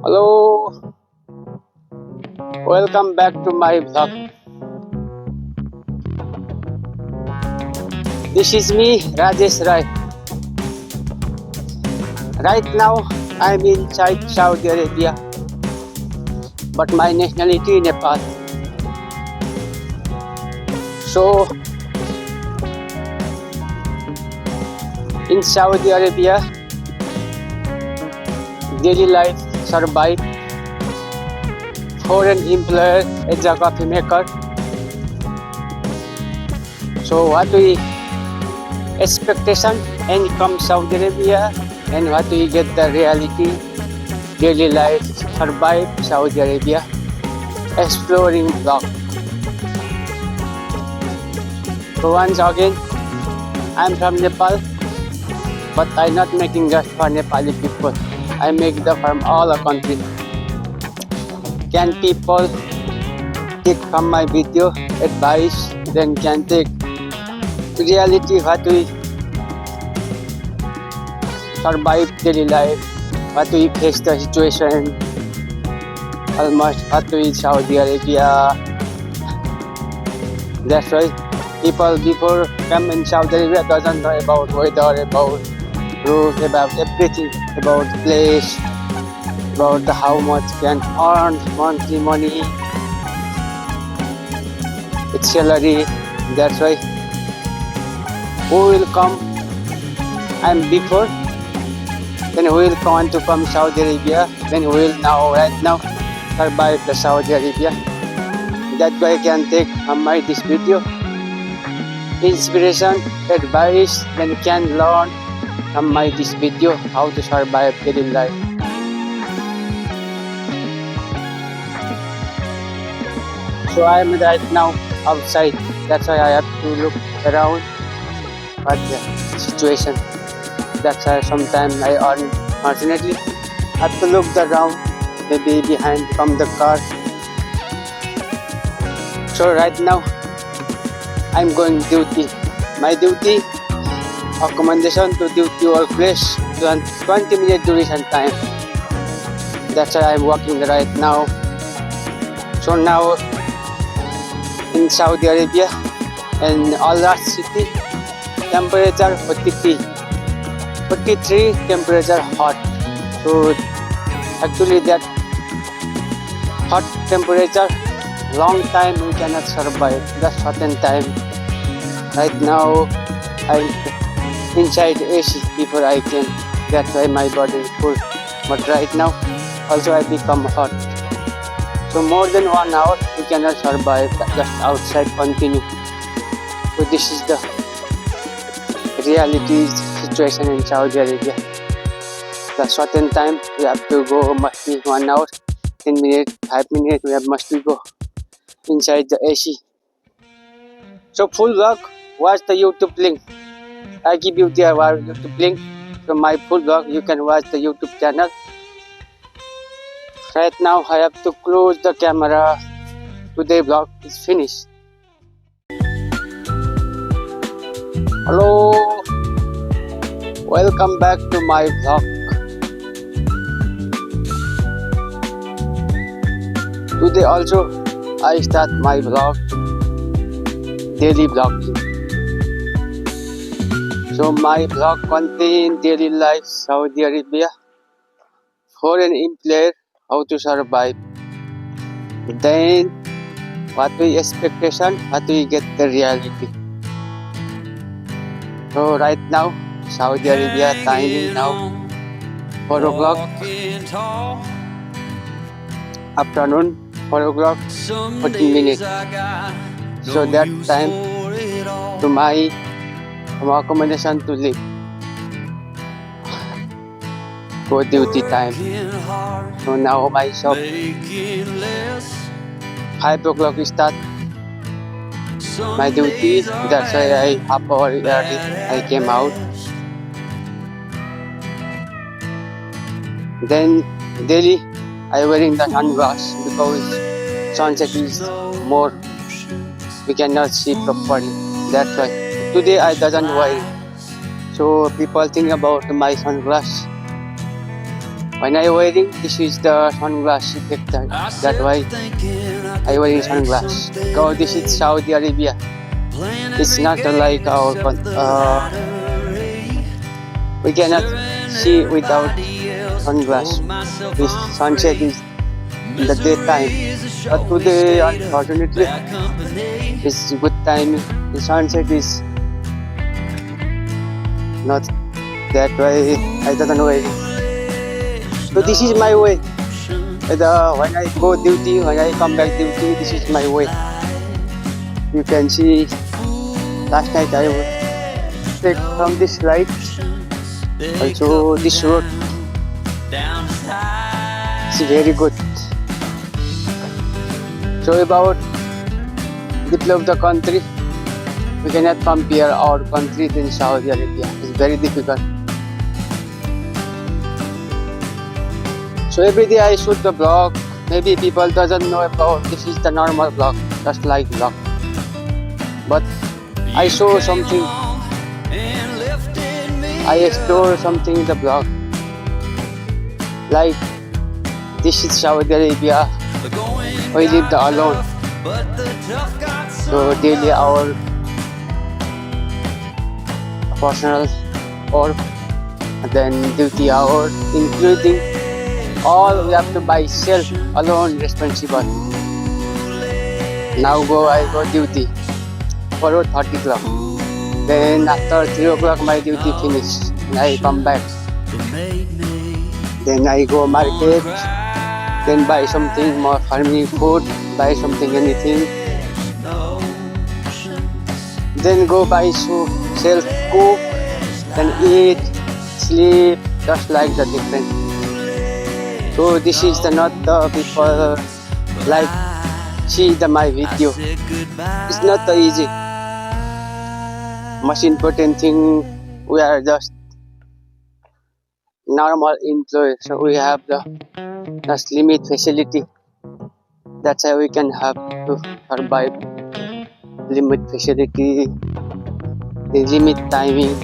Hello, welcome back to my vlog. This is me, Rajesh Rai. Right now, I'm inside Saudi Arabia, but my nationality Nepal. So, in Saudi Arabia, daily life survive. Foreign employer as a coffee maker. So what we expectation and come Saudi Arabia and what we get the reality daily life survive Saudi Arabia exploring vlog. So once again I'm from Nepal, but I'm not making just for Nepali people. I make the from all the country. Can people take from my video advice, then can take reality what we survive daily life, what we face the situation, almost what we Saudi Arabia. That's why people before come in Saudi Arabia doesn't know about weather, about rules, about everything, about place, about the how much can earn monthly money, its salary. That's why who will come and before then who will come to from Saudi Arabia, then who will now right now survive the Saudi Arabia. That way I can take from my this video inspiration, advice, then can learn from my this video how to survive daily life. So I am right now outside. That's why I have to look around at the situation. That's why sometimes I unfortunately have to look around, maybe behind from the car. So right now I'm going duty. My duty accommodation to duty workplace 20-minute duration time. That's why I'm walking right now. So now in Saudi Arabia and all that city temperature 43 temperature hot. So actually that hot temperature long time we cannot survive. That's certain time. Right now I'm inside AC before I came. That's why my body is full. But right now also I become hot. So more than 1 hour we cannot survive just outside continue. So this is the reality situation in Saudi Arabia. The certain time we have to go must be 1 hour, 10 minutes, 5 minutes we have must be go inside the AC. So full vlog, watch the YouTube link. I give you the YouTube link from my full vlog. You can watch the YouTube channel. Right now I have to close the camera. Today vlog is finished. Hello, welcome back to my vlog. Today also I start my vlog, daily vlogging. So my vlog contain daily life Saudi Arabia, foreign employer, how to survive, then what we expectation, what we get the reality. So right now Saudi Arabia time now 4 o'clock afternoon, 4 o'clock 14 minutes. So that time to my accommodation to live, go duty time. So now my shop 5 o'clock start my duty. That's why I half hour early I came out. Then daily I wearing the sunglass because sunset is more, we cannot see properly. That's why today I doesn't wear. So people think about my sunglass. When I wearing, this is the sunglass effect. That why I wearing sunglass. Because this is Saudi Arabia. It's not like our we cannot see without sunglass. This sunset is in the daytime. But today, unfortunately, it's good time. The sunset is not that way. I don't know why. So this is my way. When I go duty, when I come back duty, this is my way. You can see last night I was take from this light. Also this road. It's very good. So about develop the country, we cannot compare our country in Saudi Arabia. It's very difficult. So every day I shoot the vlog. Maybe people doesn't know about this is the normal vlog, just like vlog. But I show something. I explore something in the vlog. Like this is Saudi Arabia. We live alone. So daily our personal or then duty hour, including all we have to buy self alone responsible. Now I go duty for 30 o'clock. Then after 3 o'clock my duty finish. And I come back. Then I go market. Then buy something more farming food. Buy something anything. Then go buy self cook. Then eat, sleep, just like the different. So this is not the people like see my video. It's not easy. Most important thing, we are just normal employees. So we have the just limit facility. That's how we can have to survive. Limit facility, the limit timing.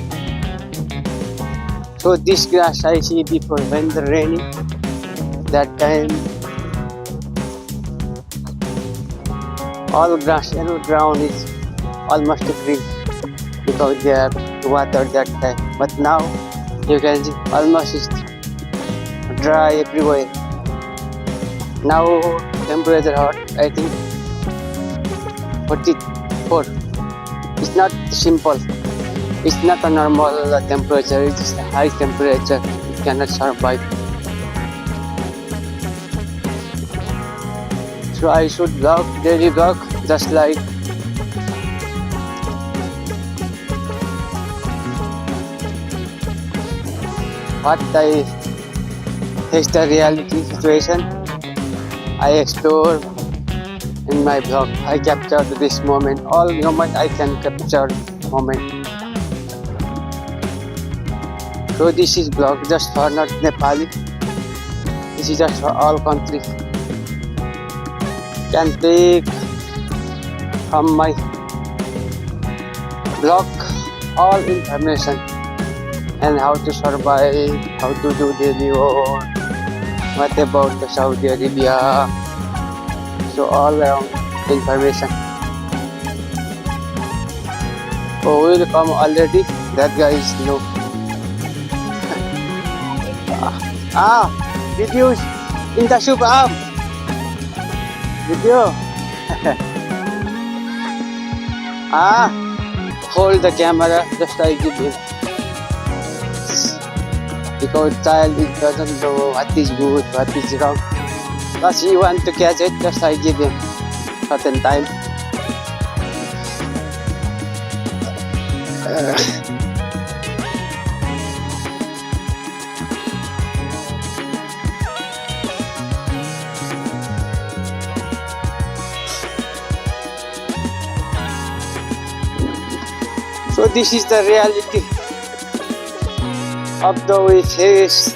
So this grass I see before when the raining. That time all grass and ground is almost green because they are watered that time. But now you can see almost it's dry everywhere. Now temperature hot, I think 44. It's not simple. It's not a normal temperature. It's a high temperature. It cannot survive. So I should vlog, daily vlog, just like what I face the reality situation. I explore in my vlog. I capture this moment. All moment I can capture moment. So this is vlog just for not Nepali. This is just for all country. Can take from my blog all information and how to survive, how to do daily work, what about the Saudi Arabia, so all around information. Oh, will come already. That guy is no. Videos in the soup video. Hold the camera just like you do. Because child it doesn't know what is good, what is wrong. But he want to catch it, just I give him certain time. So this is the reality of the we face.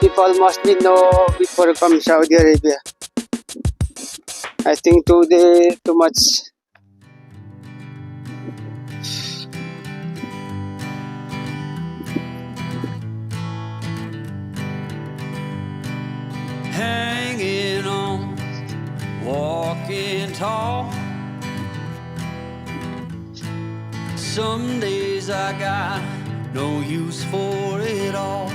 People mostly know before come Saudi Arabia. I think today too much. tall. Some days I got no use for it all.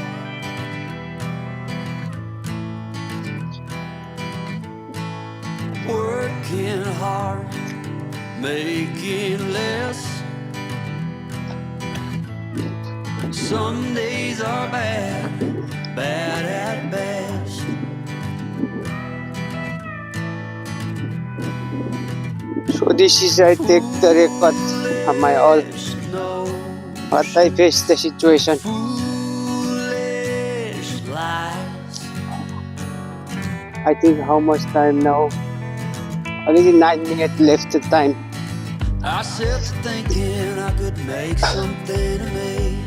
Working hard, making less. Some days are bad, bad at best. So this is I take the record of my all. But I face the situation. Foolish lies. I think how much time now? Only 9 minutes left of time. I sat thinking I could make something of me,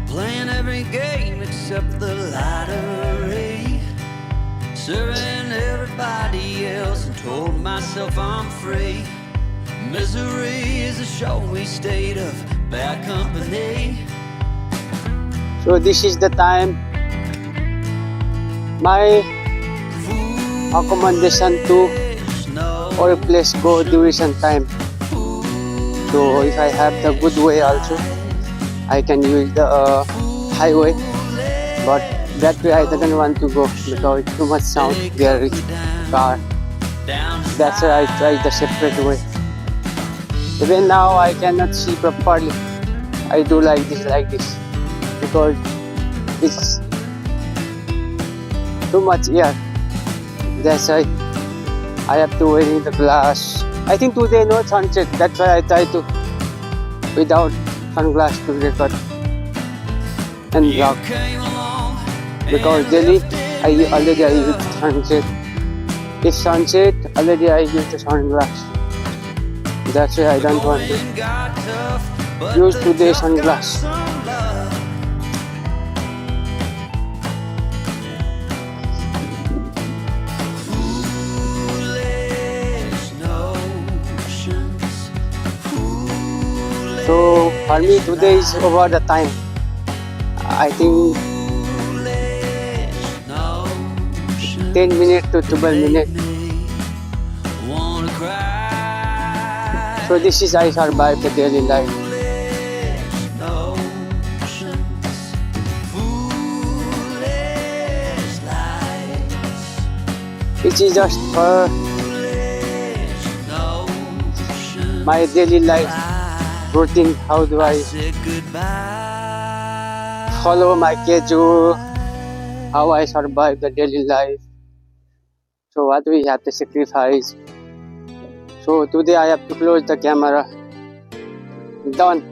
playing every game except the lottery, serving everybody else and told myself I'm free. Misery is a showy state of bad company. So this is the time. My accommodation to or place go duration time. So if I have the good way also, I can use the highway. But that way I didn't want to go because too much sound there is car. That's why I tried the separate way. Even now I cannot see properly. I do like this because it's too much air. That's why I have to wearing the glass. I think today no sunset. That's why I try to without sunglass to record and vlog. Because daily I use sunset. If sunset already I use the sunglass. That's why I don't want to use today sunglass. So for me today is over the time. I think 10 minutes to 12 minutes. So this is I survive the daily life. It is just for my daily life routine. How do I follow my schedule? How I survive the daily life? So what we have to sacrifice. So today I have to close the camera. Done.